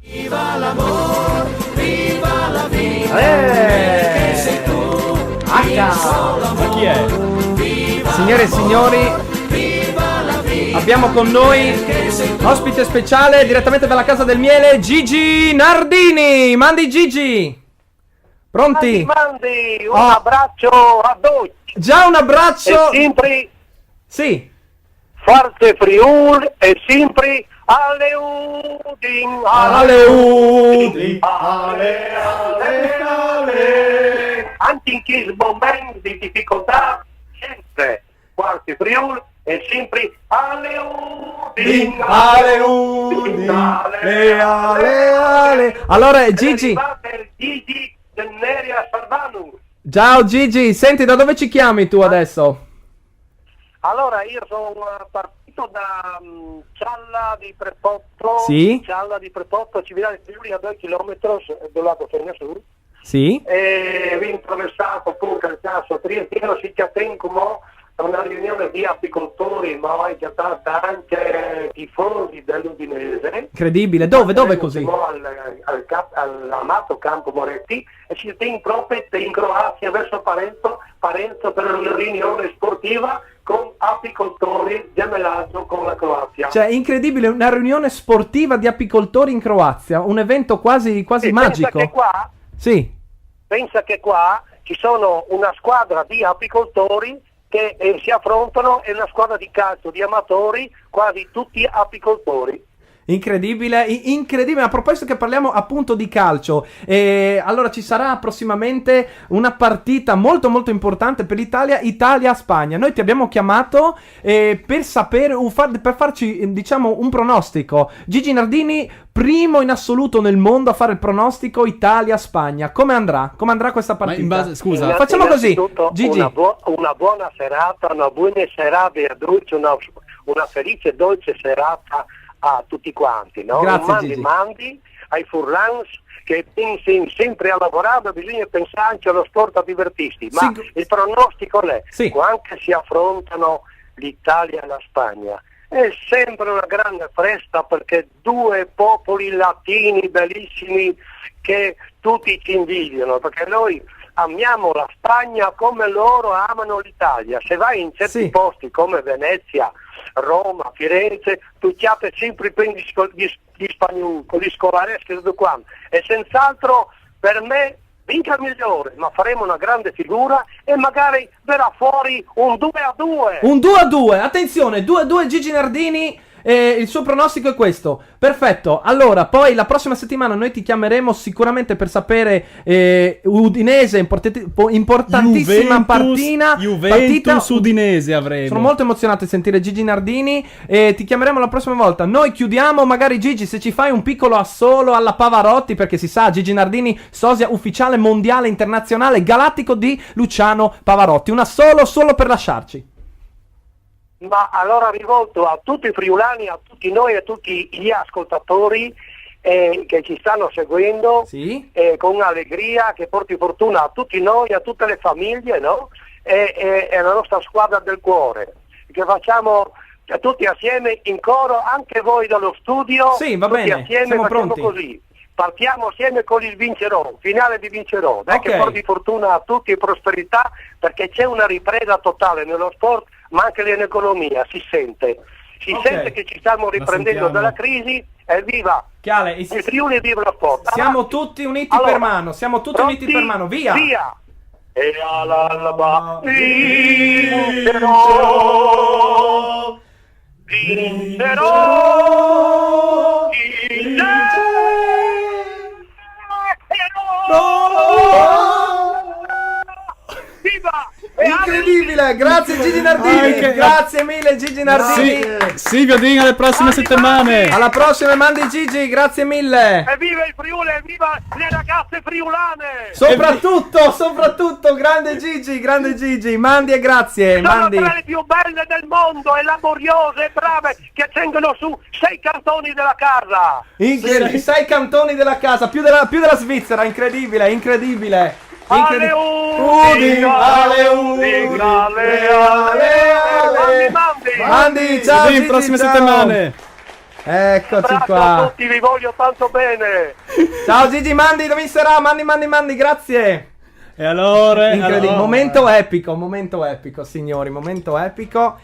Viva l'amor, viva la vita, che sei tu, Ma chi è? Signore e signori, abbiamo con noi ospite speciale direttamente dalla Casa del Miele, Gigi Nardini. Mandi Gigi. Pronti? Mandi un abbraccio a tutti. Già un abbraccio. E sempre sì. Forte Friuli e sempre alle Udin. Alle Udin. Anche in chi momenti di difficoltà, sempre Forte Friuli e sempre alle Udin. Ale Udin. Ale. Allora Gigi. Gigi del Neria Salvanu. Ciao Gigi, senti, da dove ci chiami tu adesso? Allora, io sono partito da Cialla di Prepotto. Sì. Cialla di Prepotto, civiltà di Friuli a 2 chilometri del lago Fernesur. Sì. E vi ho attraversato pure il caso Triestino, si tengo una riunione di apicoltori, ma ho chiamato anche tifosi dell'Udinese. Incredibile, dove così? All'amato Campo Moretti e si tiene proprio in Croazia verso Parenzo per una riunione sportiva con apicoltori, gemellaggio con la Croazia. Cioè, incredibile, una riunione sportiva di apicoltori in Croazia, un evento quasi magico. Pensa che qua ci sono una squadra di apicoltori che si affrontano e una squadra di calcio di amatori, quasi tutti apicoltori. Incredibile. A proposito che parliamo appunto di calcio, allora ci sarà prossimamente una partita molto molto importante per l'Italia, Italia-Spagna. Noi ti abbiamo chiamato per sapere, per farci diciamo un pronostico. Gigi Nardini, primo in assoluto nel mondo a fare il pronostico Italia-Spagna. Come andrà? Come andrà questa partita? Scusa, facciamo così, Gigi. Una buona serata, una buona serata a tutti, una felice dolce serata a tutti quanti, no? Grazie, mandi ai furlans che pensano sempre a lavorare, bisogna pensare anche allo sport a divertirsi, ma il pronostico è anche si affrontano l'Italia e la Spagna. È sempre una grande festa perché due popoli latini bellissimi che tutti ci invidiano, perché noi amiamo la Spagna come loro amano l'Italia. Se vai in certi posti come Venezia, Roma, Firenze, tu chiappi sempre gli spagnoli, gli scolareschi e tutto quanto. E senz'altro per me vinca il migliore, ma faremo una grande figura e magari verrà fuori un 2-2. Un 2-2, attenzione, 2-2 Gigi Nardini. Il suo pronostico è questo. Perfetto. Allora, poi la prossima settimana noi ti chiameremo sicuramente per sapere Udinese, importantissima partita. Juventus Udinese avremo. Sono molto emozionato di sentire Gigi Nardini e ti chiameremo la prossima volta. Noi chiudiamo, magari Gigi, se ci fai un piccolo assolo alla Pavarotti, perché si sa, Gigi Nardini, sosia ufficiale mondiale internazionale galattico di Luciano Pavarotti. Un assolo solo per lasciarci. Ma allora rivolto a tutti i friulani, a tutti noi e a tutti gli ascoltatori che ci stanno seguendo, con allegria, che porti fortuna a tutti noi, a tutte le famiglie, no? E alla nostra squadra del cuore, che facciamo tutti assieme in coro, anche voi dallo studio, sì, va tutti bene, assieme siamo facciamo pronti. così. Partiamo assieme con il vincerò, finale di vincerò, dai, che porti fortuna a tutti e prosperità, perché c'è una ripresa totale nello sport, ma anche nell'economia, si sente che ci stiamo riprendendo dalla crisi, e viva il Friuli e viva lo sport. Siamo tutti uniti per mano, uniti per mano, via! E all'alba vincerò, viva! Incredibile, grazie Gigi Nardini, grazie mille Gigi Nardini. Silvio Dini, alle prossime settimane. Alla prossima, mandi Gigi, grazie mille. E viva il Friuli, e viva le ragazze friulane. Soprattutto, grande Gigi, mandi e grazie. Sono tra le più belle del mondo e laboriose e brave che tengono su 6 cantoni della casa. 6 cantoni della casa, più della Svizzera, incredibile. Ale Mandi, ciao Gigi, prossime ciao. settimane. Eccoci qua. Ciao a tutti, vi voglio tanto bene. Ciao Gigi Mandi, dove sarà? Mandi, grazie. E allora? Incredibile, momento epico, signori, momento epico.